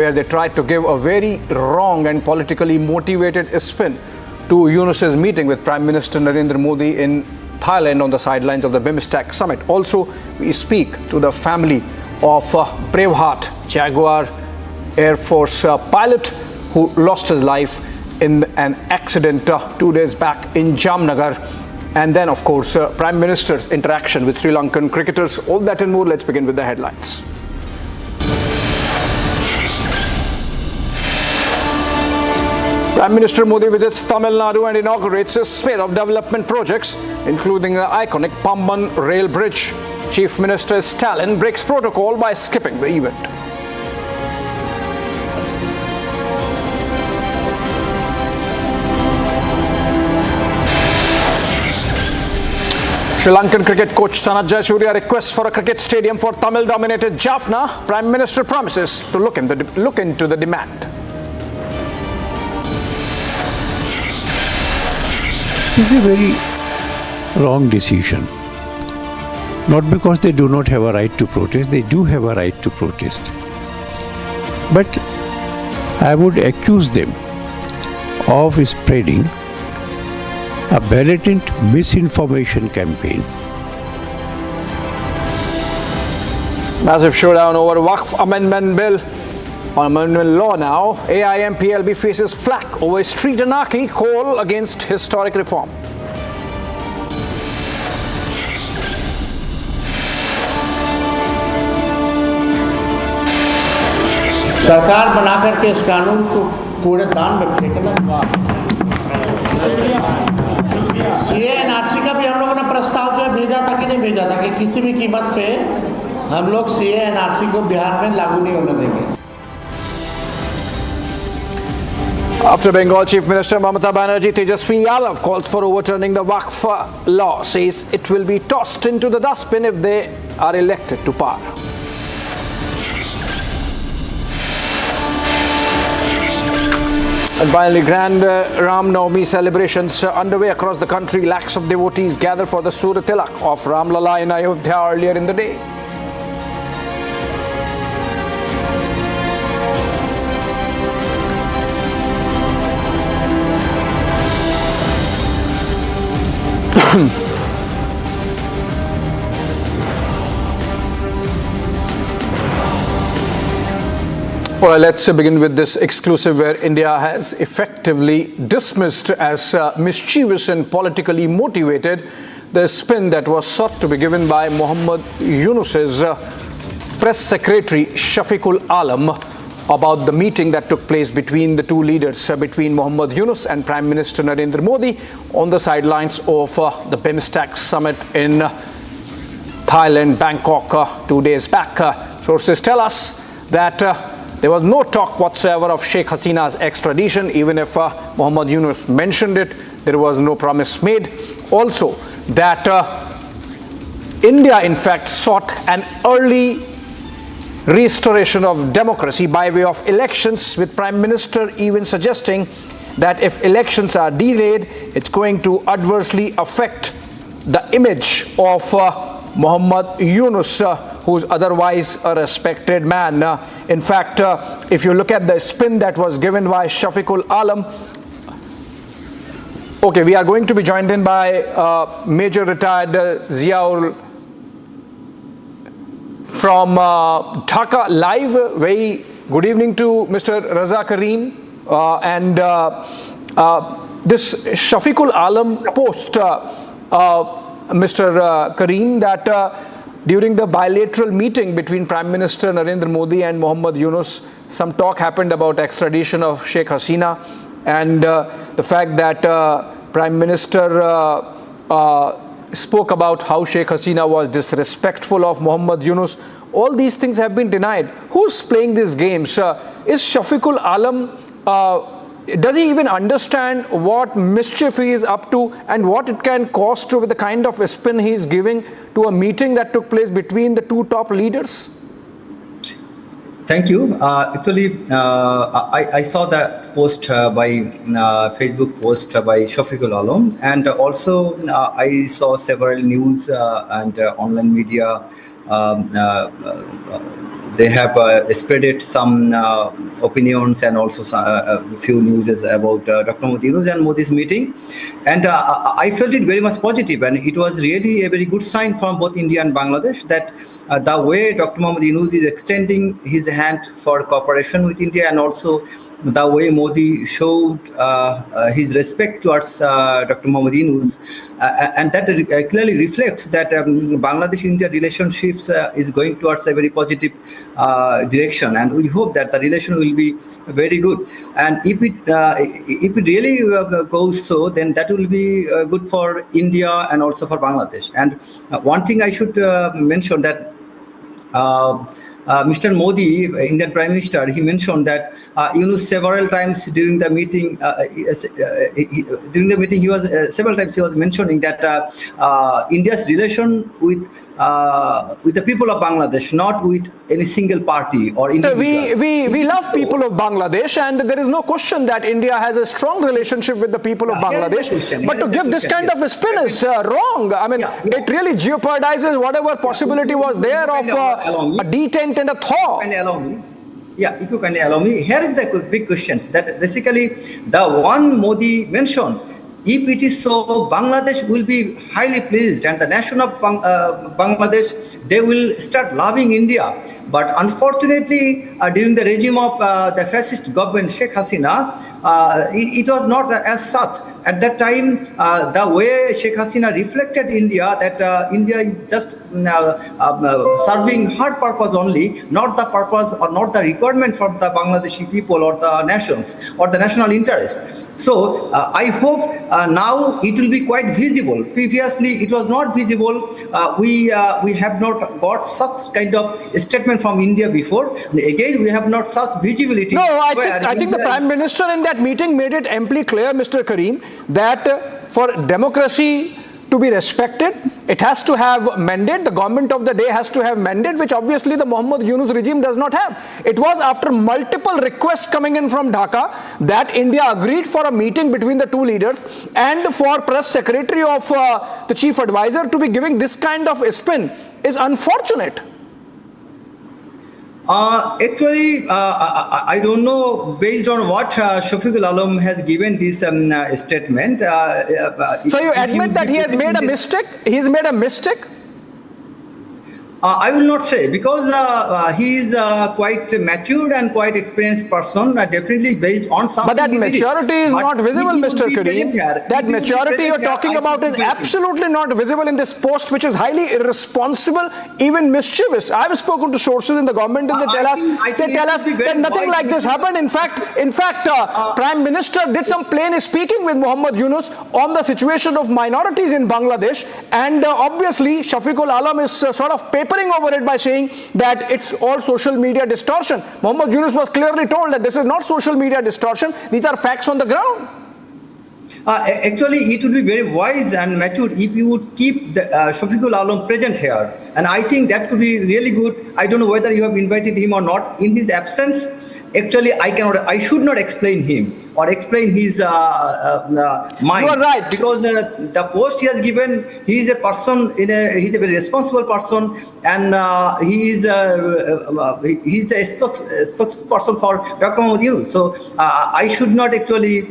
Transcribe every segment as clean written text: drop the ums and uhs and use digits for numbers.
where they tried to give a very wrong and politically motivated spin to Yunus's meeting with Prime Minister Narendra Modi in Thailand on the sidelines of the BIMSTEC summit. Also, we speak to the family of Braveheart Jaguar Air Force pilot who lost his life in an accident 2 days back in Jamnagar. And then, of course, Prime Minister's interaction with Sri Lankan cricketers. All that and more. Let's begin with the headlines. Prime Minister Modi visits Tamil Nadu and inaugurates a spate of development projects, including the iconic Pamban Rail Bridge. Chief Minister Stalin breaks protocol by skipping the event. Sri Lankan cricket coach Sanat Jayasuriya requests for a cricket stadium for Tamil-dominated Jaffna. Prime Minister promises to look into the demand. It is a very wrong decision. Not because they do not have a right to protest, they do have a right to protest. But I would accuse them of spreading a blatant misinformation campaign. Massive showdown over Waqf Amendment Bill. On amendment law now, AIMPLB faces flack over street anarchy call against historic reform. सरकार बनाकर के इस कानून को कूड़ेदान में फेंकना। CA NRC का भी हम लोगों ने प्रस्ताव जो है भेजा था कि नहीं भेजा था कि किसी भी कीमत पे हम लोग सीए एनआरसी को बिहार में लागू नहीं होने देंगे। After Bengal Chief Minister Mamata Banerjee, Tejaswi Yadav calls for overturning the Waqf law, says it will be tossed into the dustbin if they are elected to power. And finally, grand Ram Navami celebrations underway across the country. Lakhs of devotees gather for the Surya Tilak of Ram Lala in Ayodhya earlier in the day. Well, let's begin with this exclusive where India has effectively dismissed as mischievous and politically motivated the spin that was sought to be given by Modi-Yunus's press secretary Shafiqul Alam about the meeting that took place between the two leaders, between Modi-Yunus and Prime Minister Narendra Modi on the sidelines of the BIMSTEC summit in Thailand, Bangkok 2 days back. Sources tell us that there was no talk whatsoever of Sheikh Hasina's extradition. Even if Modi-Yunus mentioned it, there was no promise made. Also, that India in fact sought an early restoration of democracy by way of elections, with Prime Minister even suggesting that if elections are delayed, it's going to adversely affect the image of Modi-Yunus, who's otherwise a respected man. In fact, if you look at the spin that was given by Shafiqul Alam, okay, we are going to be joined in by Major Retired Ziaul from Dhaka live. Very good evening to Mr. Raza Kareem. And this Shafiqul Alam post, Mr. Kareem, that during the bilateral meeting between Prime Minister Narendra Modi and Modi-Yunus, some talk happened about extradition of Sheikh Hasina, and the fact that Prime Minister spoke about how Sheikh Hasina was disrespectful of Modi-Yunus. All these things have been denied. Who's playing these games? Is Shafiqul Alam, does he even understand what mischief he is up to and what it can cost with the kind of spin he is giving to a meeting that took place between the two top leaders? Thank you. Actually, I saw that post by Facebook post by Shafiqul Alam, and also I saw several news and online media they have spreaded some opinions and also a few news about Dr. Modi-Yunus and Modi's meeting. And I felt it very much positive, and it was really a very good sign from both India and Bangladesh that the way Dr. Modi-Yunus is extending his hand for cooperation with India, and also the way Modi showed his respect towards Dr. Modi-Yunus, and that clearly reflects that Bangladesh-India relationships is going towards a very positive direction, and we hope that the relation will be very good. And if it really goes so, then that will be good for India and also for Bangladesh. And one thing I should mention that Mr. Modi, Indian Prime Minister, he mentioned that Yunus several times during the meeting. He was mentioning that India's relation with the people of Bangladesh, not with any single party or individual. We love people of Bangladesh, and there is no question that India has a strong relationship with the people of Bangladesh. But to give this kind of a spin is wrong. I mean, it really jeopardizes whatever possibility was there of a detent and a thaw. If you can allow me, here is the big questions that basically the one Modi mentioned. If it is so, Bangladesh will be highly pleased, and the nation of Bangladesh, they will start loving India. But unfortunately, during the regime of the fascist government, Sheikh Hasina, it was not as such. At that time, the way Sheikh Hasina reflected India, that India is just serving her purpose only, not the purpose or not the requirement for the Bangladeshi people or the nations or the national interest. So I hope now it will be quite visible. Previously, it was not visible. We have not got such kind of statement from India before. Again, we have not such visibility. No, I think the Prime Minister in that meeting made it amply clear, Mr. Karim, that for democracy to be respected, it has to have mandate. The government of the day has to have mandate, which obviously the Modi-Yunus regime does not have. It was after multiple requests coming in from Dhaka that India agreed for a meeting between the two leaders, and for press secretary of the chief advisor to be giving this kind of a spin is unfortunate. Actually, I don't know based on what Shafiqul Alam has given this statement. So you admit that he has made a mistake? He's made a mistake? I will not say, because he is quite matured and quite experienced person, definitely based on something. But that maturity is not visible, Mr. Karim. That maturity you're talking about is absolutely not visible in this post, which is highly irresponsible, even mischievous. I've spoken to sources in the government, and they tell us that nothing like this happened. In fact, Prime Minister did some plain speaking with Modi-Yunus on the situation of minorities in Bangladesh, and obviously Shafiqul Alam is sort of papering over it by saying that it's all social media distortion. Modi-Yunus was clearly told that this is not social media distortion, these are facts on the ground. Actually, it would be very wise and mature if you would keep the, Shafiqul Alam present here. And I think that could be really good. I don't know whether you have invited him or not. In his absence, actually, I should not explain him or explain his mind. You are right. Because the post he has given, he is a person, he's a very responsible person, and he is the spokesperson for Dr. Modi-Yunus. So I should not actually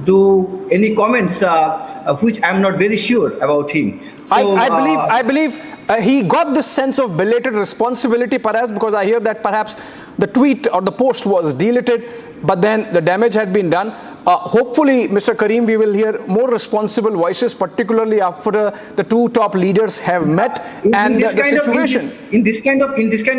do any comments which I am not very sure about him. So, I believe he got this sense of belated responsibility, perhaps because I hear that perhaps the tweet or the post was deleted, but then the damage had been done. Hopefully, Mr. Karim, we will hear more responsible voices, particularly after the two top leaders have met. In this kind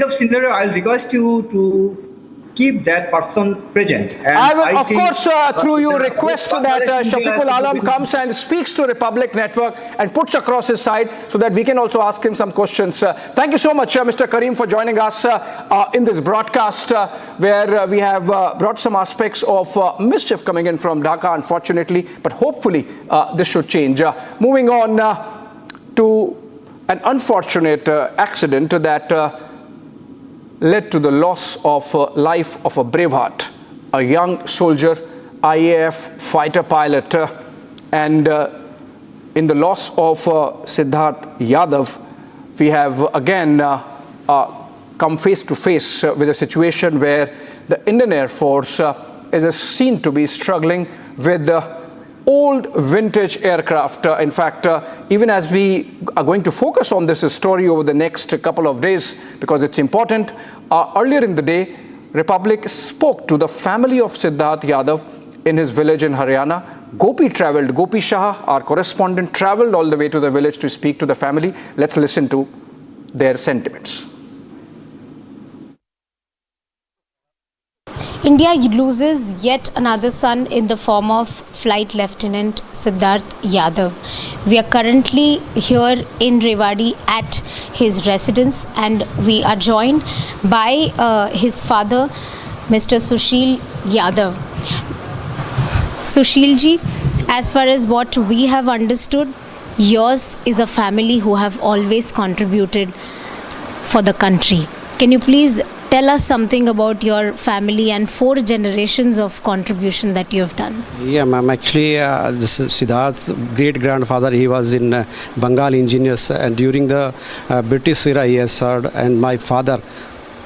of scenario, I'll request you to keep that person present. And I will, of course, through you request that Shafiqul Alam comes and speaks to Republic Network and puts across his side so that we can also ask him some questions. Thank you so much, Mr. Karim, for joining us in this broadcast where we have brought some aspects of mischief coming in from Dhaka, unfortunately, but hopefully this should change. Moving on to an unfortunate accident that led to the loss of life of a braveheart, a young soldier, IAF fighter pilot, and in the loss of Siddharth Yadav, we have again come face to face with a situation where the Indian Air Force is seen to be struggling with old vintage aircraft. In fact, even as we are going to focus on this story over the next couple of days, because it's important, earlier in the day, Republic spoke to the family of Siddharth Yadav in his village in Haryana. Gopi Shah, our correspondent, traveled all the way to the village to speak to the family. Let's listen to their sentiments. India loses yet another son in the form of Flight Lieutenant Siddharth Yadav. We are currently here in Rewari at his residence, and we are joined by his father, Mr. Sushil Yadav. Sushil ji, as far as what we have understood, yours is a family who have always contributed for the country. Can you please tell us something about your family and 4 generations of contribution that you have done? Yeah, ma'am. Actually, this is Siddharth's great-grandfather, he was in Bengal Engineers, and during the British era he has served. And my father,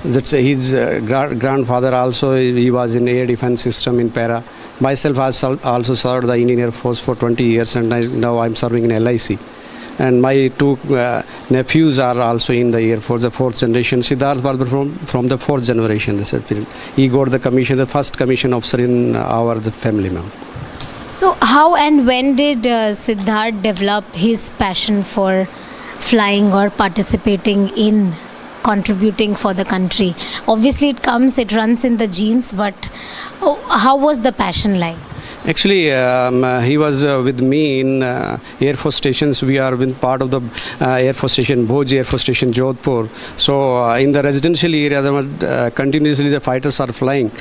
that's his grandfather also, he was in air defense system in Para. Myself, I also served the Indian Air Force for 20 years, and now I'm serving in LIC. And my 2 nephews are also in the Air Force, the 4th generation. Siddharth was from the 4th generation. He got the commission, the first commission officer in our family, ma'am. So how and when did Siddharth develop his passion for flying or participating in contributing for the country? Obviously it runs in the genes, but how was the passion like? Actually, he was with me in Air Force stations. We are been part of the Air Force station, Bhoj Air Force station, Jodhpur. So in the residential area, continuously the fighters are flying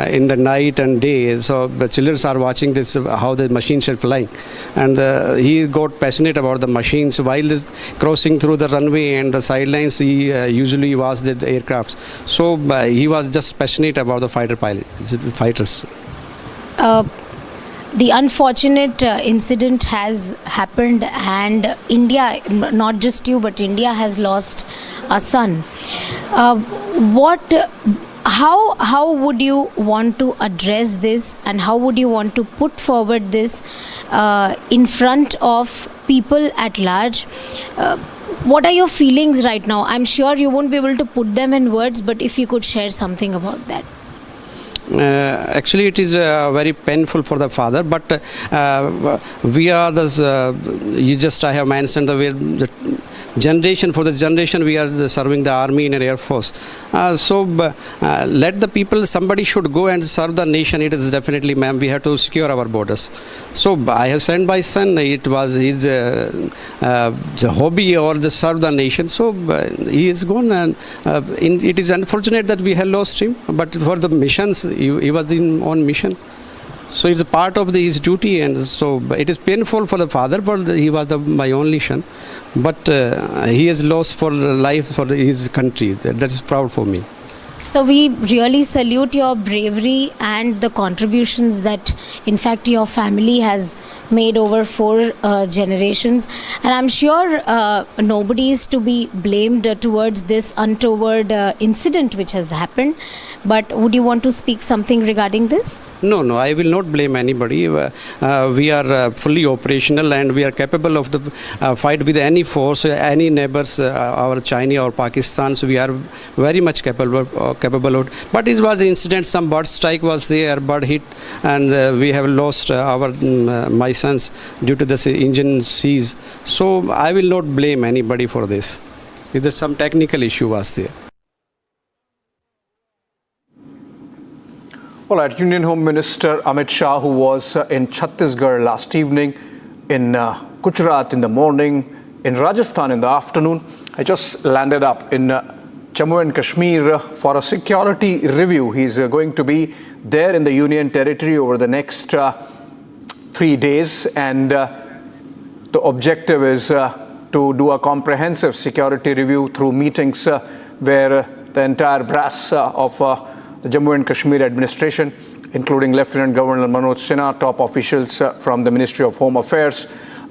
in the night and day. So the children are watching this, how the machines are flying. And he got passionate about the machines. While crossing through the runway and the sidelines, he usually was the aircrafts. So he was just passionate about the fighters. The unfortunate incident has happened, and India, not just you, but India has lost a son. How would you want to address this, and how would you want to put forward this in front of people at large? What are your feelings right now? I'm sure you won't be able to put them in words, but if you could share something about that. Actually, it is very painful for the father, but we are I have mentioned the generation, for the generation we are serving the army and Air Force. So let the people, somebody should go and serve the nation. It is definitely, ma'am, we have to secure our borders. So I have sent my son, it was his the hobby or the serve the nation. So he is gone, and it is unfortunate that we have lost him, but for the missions, he was on mission. So it's a part of his duty, and so it is painful for the father, but he was my only son. But he has lost for life for his country. That is proud for me. So we really salute your bravery and the contributions that, in fact, your family has made over 4 generations. And I'm sure nobody is to be blamed towards this untoward incident which has happened. But would you want to speak something regarding this? No, I will not blame anybody. We are fully operational, and we are capable of the fight with any force, any neighbors, our China or Pakistan. So we are very much capable of. But it was the incident, some bird strike was there, bird hit, and we have lost my sons due to this engine seize. So I will not blame anybody for this. If there's some technical issue was there. All right, Union Home Minister Amit Shah, who was in Chhattisgarh last evening, in Gujarat in the morning, in Rajasthan in the afternoon, I just landed up in Jammu and Kashmir for a security review. He's going to be there in the Union Territory over the next 3 days, and the objective is to do a comprehensive security review through meetings where the entire brass of the Jammu and Kashmir administration, including Lieutenant Governor Manoj Sinha, top officials from the Ministry of Home Affairs,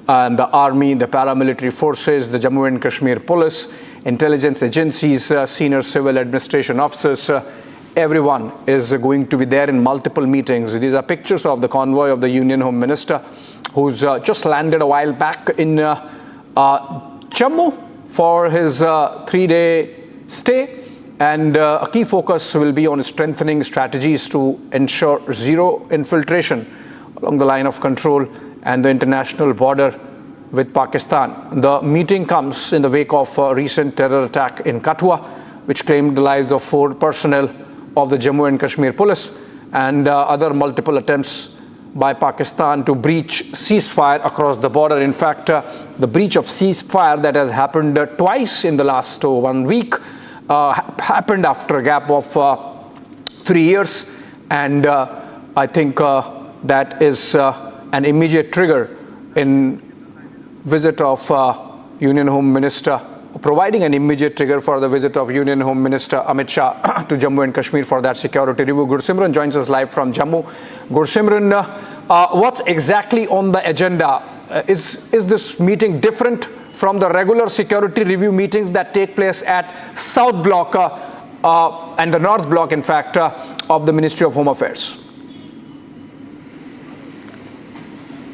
and the Army, the paramilitary forces, the Jammu and Kashmir Police, intelligence agencies, senior civil administration officers. Everyone is going to be there in multiple meetings. These are pictures of the convoy of the Union Home Minister, who's just landed a while back in Jammu for his 3-day stay. And a key focus will be on strengthening strategies to ensure zero infiltration along the line of control and the international border with Pakistan. The meeting comes in the wake of a recent terror attack in Kathua, which claimed the lives of 4 personnel of the Jammu and Kashmir police, and other multiple attempts by Pakistan to breach ceasefire across the border. In fact, the breach of ceasefire that has happened twice in the last 1 week happened after a gap of 3 years, and I think that is an immediate trigger in visit of Union Home Minister, providing an immediate trigger for the visit of Union Home Minister Amit Shah to Jammu and Kashmir for that security review. Gursimran joins us live from Jammu. Gursimran, what's exactly on the agenda? Is this meeting different from the regular security review meetings that take place at South Block and the North Block, in fact, of the Ministry of Home Affairs?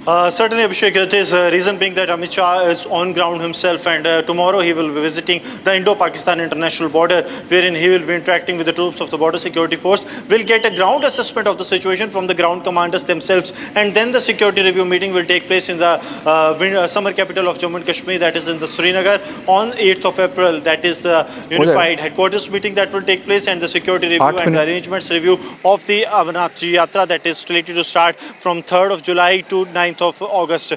Certainly, Abhishek, it is reason being that Amit Shah is on ground himself, and tomorrow he will be visiting the Indo-Pakistan international border, wherein he will be interacting with the troops of the Border Security Force. We'll get a ground assessment of the situation from the ground commanders themselves, and then the security review meeting will take place in the summer capital of Jammu and Kashmir, that is in the Srinagar, on 8th of April. That is the unified headquarters meeting that will take place, and the security review and the arrangements review of the Amarnath Yatra that is slated to start from 3rd of July to 9th of August.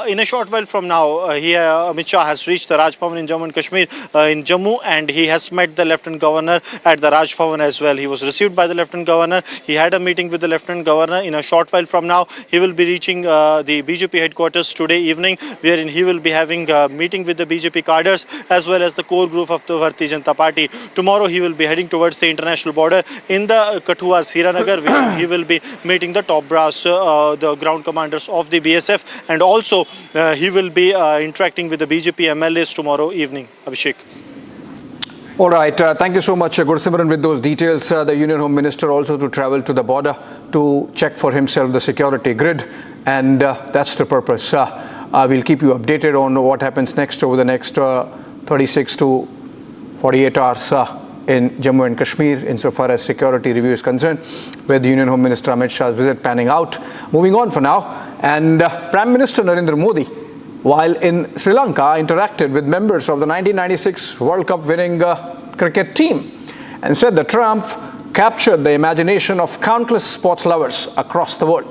In a short while from now, Amit Shah has reached the Raj Bhavan in Jammu and Kashmir in Jammu, and he has met the Lieutenant Governor at the Raj Bhavan as well. He was received by the Lieutenant Governor. He had a meeting with the Lieutenant Governor. In a short while from now, he will be reaching the BJP headquarters today evening, wherein he will be having a meeting with the BJP cadres as well as the core group of the Bharatiya Janata Party. Tomorrow, he will be heading towards the international border in the Kathua Srinagar, where he will be meeting the top brass, the ground commanders of the BSF, and also he will be interacting with the BJP MLAs tomorrow evening. Abhishek. All right, thank you so much, Gursimran, with those details. The Union Home Minister also to travel to the border to check for himself the security grid, and that's the purpose. We'll keep you updated on what happens next over the next 36 to 48 hours in Jammu and Kashmir insofar as security review is concerned, with the Union Home Minister Amit Shah's visit panning out. Moving on for now, and Prime Minister Narendra Modi, while in Sri Lanka, interacted with members of the 1996 World Cup winning cricket team and said the triumph captured the imagination of countless sports lovers across the world.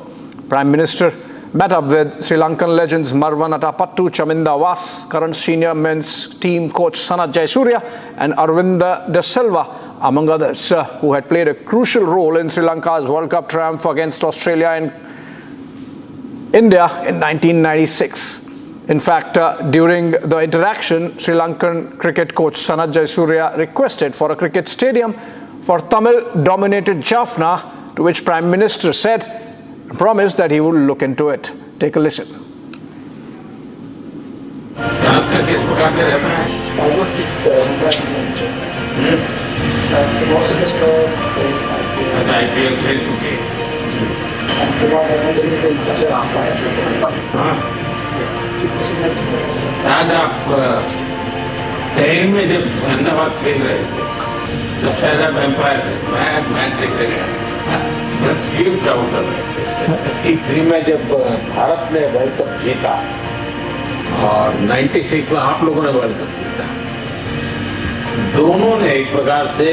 Prime Minister met up with Sri Lankan legends Marwan Atapattu, Chaminda Vas, current senior men's team coach Sanat Jayasuriya, and Arvinda De Silva, among others, who had played a crucial role in Sri Lanka's World Cup triumph against Australia and India in 1996. In fact, during the interaction, Sri Lankan cricket coach Sanat Jayasuriya requested for a cricket stadium for Tamil-dominated Jaffna, to which Prime Minister said, promised that he would look into it. Take a listen. आज आप train में जब अहमदाबाद खेल रहे थे तब शायद आप एम्पायर थे, मैं देखने गया में जब भारत ने वर्ल्ड कप जीता और 96 में आप लोगों ने वर्ल्ड कप जीता, दोनों ने एक प्रकार से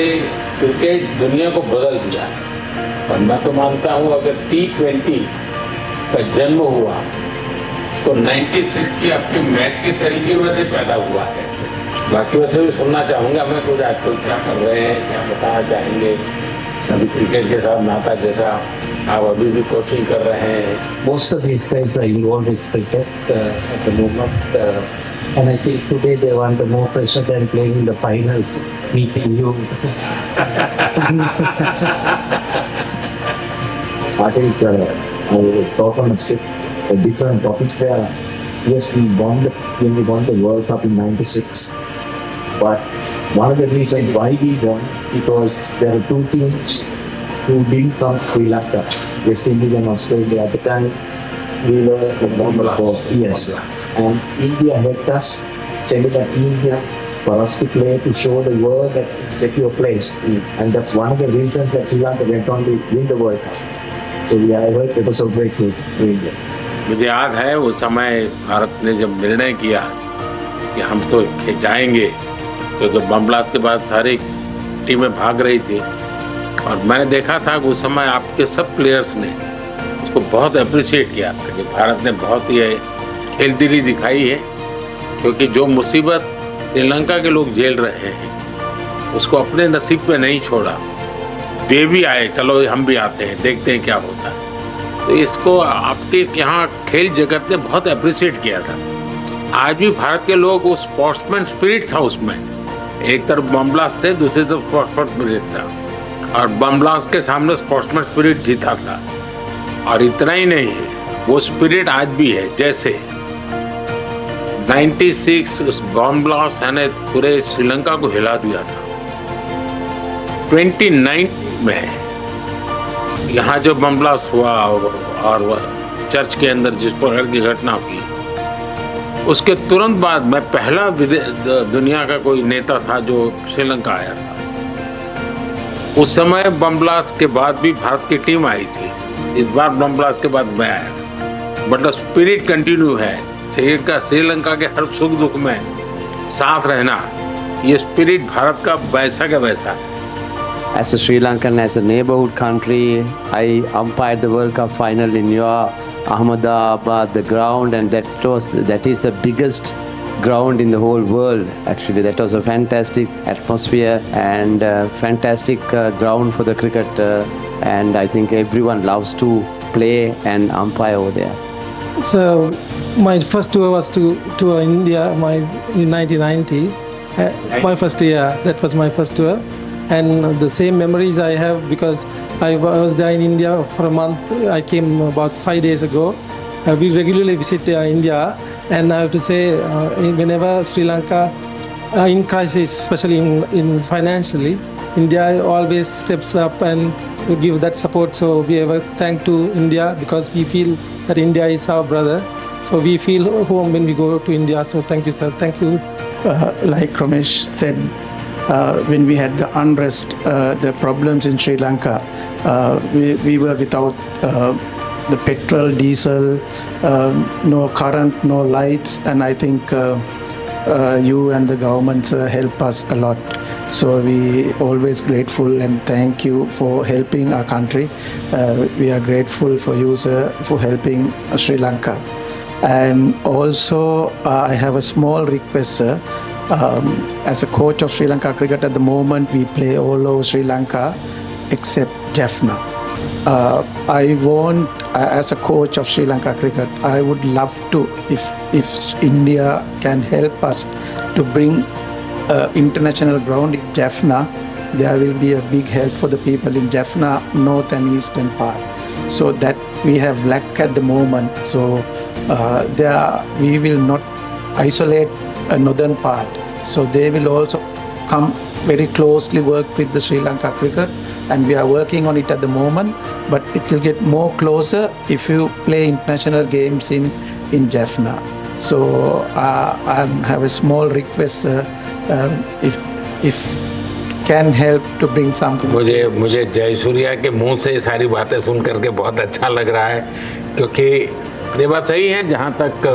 क्रिकेट दुनिया को बदल दिया। और मैं तो मानता हूं अगर T20 का जन्म हुआ तो 96 की आपके मैच के तरीके वैसे पैदा हुआ है। बाकी वैसे भी सुनना चाहूंगा मैं कुछ आजकल क्या कर रहे हैं, क्या बताना चाहेंगे, अभी क्रिकेट के साथ नाता जैसा आप अभी भी कोचिंग कर रहे हैं। Most of these guys are involved with cricket at the moment, and I think today they want more pressure than playing in the finals, meeting you. I think I will talk on a different topic there. Yes, when we won the World Cup in 96, But one of the reasons why we won, because there are two teams who didn't come to Sri Lanka, West Indies and Australia. At the time, we were the four. Yes. And India helped us, sending a team here for us to play, to show the world that it's a secure place. And that's one of the reasons that Sri Lanka went on to win the World Cup. So we are ever so grateful to India. मुझे याद है उस समय भारत ने जब निर्णय किया कि हम तो जाएंगे, तो बम ब्लास्ट के बाद सारी टीमें भाग रही थी और मैंने देखा था कि उस समय आपके सब प्लेयर्स ने उसको बहुत अप्रिशिएट किया था कि भारत ने बहुत ही खेलदिली दिखाई है, क्योंकि जो मुसीबत श्रीलंका के लोग झेल रहे हैं उसको अपने नसीब पे नहीं छोड़ा। वे भी आए, चलो हम भी आते हैं, देखते हैं क्या होता है। तो इसको आपके यहाँ खेल जगत ने बहुत अप्रिशिएट किया था। आज भी भारत के लोग, उस स्पोर्ट्समैन स्पिरिट था उसमें, एक तरफ बम ब्लास्ट थे, दूसरी तरफ स्पोर्ट्समैन स्पिरिट था और बम ब्लास्ट के सामने स्पोर्ट्समैन स्पिरिट जीता था। और इतना ही नहीं है, वो स्पिरिट आज भी है। जैसे 96 उस बम ब्लास्ट ने पूरे श्रीलंका को हिला दिया था। 29 में यहाँ जो बम ब्लास्ट हुआ और चर्च के अंदर जिस प्रकार की घटना हुई, उसके तुरंत बाद मैं पहला दुनिया का कोई नेता था जो श्रीलंका आया था। उस समय बम ब्लास्ट के बाद भी भारत की टीम आई थी, इस बार बम ब्लास्ट के बाद मैं आया। बट स्पिरिट कंटिन्यू है, श्रीलंका के हर सुख दुख में साथ रहना, ये स्पिरिट भारत का वैसा का वैसा है। As a Sri Lankan, as a neighborhood country, I umpired the World Cup final in your Ahmedabad, the ground, and that is the biggest ground in the whole world. Actually, that was a fantastic atmosphere and fantastic ground for the cricket, and I think everyone loves to play and umpire over there. So my first tour was to India in 1990. My first year, that was my first tour. And the same memories I have because I was there in India for a month. I came about 5 days ago. We regularly visit India, and I have to say, whenever Sri Lanka in crisis, especially in financially, India always steps up and give that support. So we ever thank to India because we feel that India is our brother. So we feel home when we go to India. So thank you, sir. Thank you. Like Ramesh said, when we had the unrest, the problems in Sri Lanka, we were without the petrol, diesel, no current, no lights, and I think you and the governments help us a lot. So we always grateful and thank you for helping our country. We are grateful for you, sir, for helping Sri Lanka. And also, I have a small request, sir. As a coach of Sri Lanka cricket at the moment, we play all over Sri Lanka except Jaffna. I want, as a coach of Sri Lanka cricket, I would love to, if India can help us to bring international ground in Jaffna, there will be a big help for the people in Jaffna, north and eastern part. So that we have lack at the moment. So we will not isolate a northern part. So they will also come very closely work with the Sri Lanka cricket, and we are working on it at the moment, but it will get more closer if you play international games in Jaffna. So I have a small request, if can help to bring something. मुझे जयसूर्या के मुंह से सारी बातें सुन करके बहुत अच्छा लग रहा है, क्योंकि ये बात सही है। जहाँ तक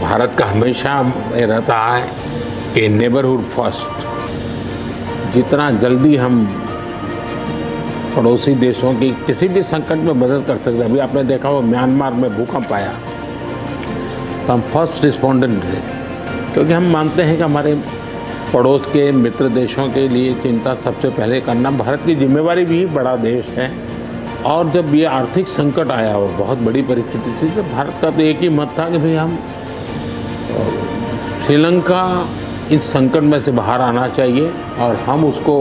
भारत का हमेशा रहता है कि नेबरहुड फर्स्ट, जितना जल्दी हम पड़ोसी देशों की किसी भी संकट में मदद कर सकते हैं। अभी आपने देखा हो म्यांमार में भूकंप आया तो हम फर्स्ट रिस्पोंडेंट थे, क्योंकि हम मानते हैं कि हमारे पड़ोस के मित्र देशों के लिए चिंता सबसे पहले करना भारत की जिम्मेवारी भी। बड़ा देश है, और जब ये आर्थिक संकट आया और बहुत बड़ी परिस्थिति थी, तो भारत का तो एक ही मत था कि भाई हम श्रीलंका इस संकट में से बाहर आना चाहिए और हम उसको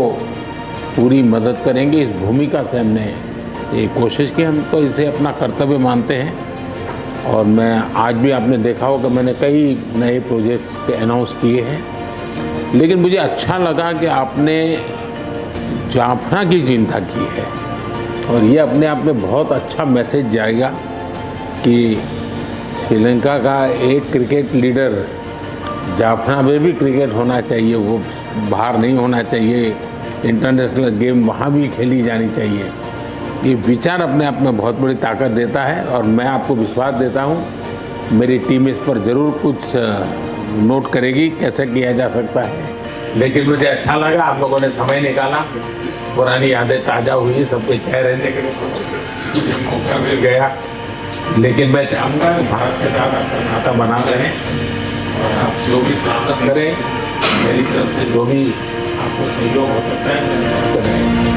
पूरी मदद करेंगे। इस भूमिका से हमने ये कोशिश की, हम तो इसे अपना कर्तव्य मानते हैं। और मैं आज भी आपने देखा होगा मैंने कई नए प्रोजेक्ट्स अनाउंस किए हैं। लेकिन मुझे अच्छा लगा कि आपने जाफना की चिंता की है और ये अपने आप में बहुत अच्छा मैसेज जाएगा कि श्रीलंका का एक क्रिकेट लीडर जाफना में भी क्रिकेट होना चाहिए, वो बाहर नहीं होना चाहिए, इंटरनेशनल गेम वहाँ भी खेली जानी चाहिए। ये विचार अपने आप में बहुत बड़ी ताकत देता है और मैं आपको विश्वास देता हूँ मेरी टीम इस पर ज़रूर कुछ नोट करेगी कैसे किया जा सकता है। लेकिन मुझे अच्छा लगा आप लोगों ने समय निकाला, पुरानी यादें ताज़ा हुई, सबके चेहरे रहने के लिए मौका मिल गया। लेकिन मैं चाहूँगा भारत के साथ अपना नाता बना रहें और आप जो भी साहस करें, मेरी तरफ से जो भी आपको सहयोग हो सकता है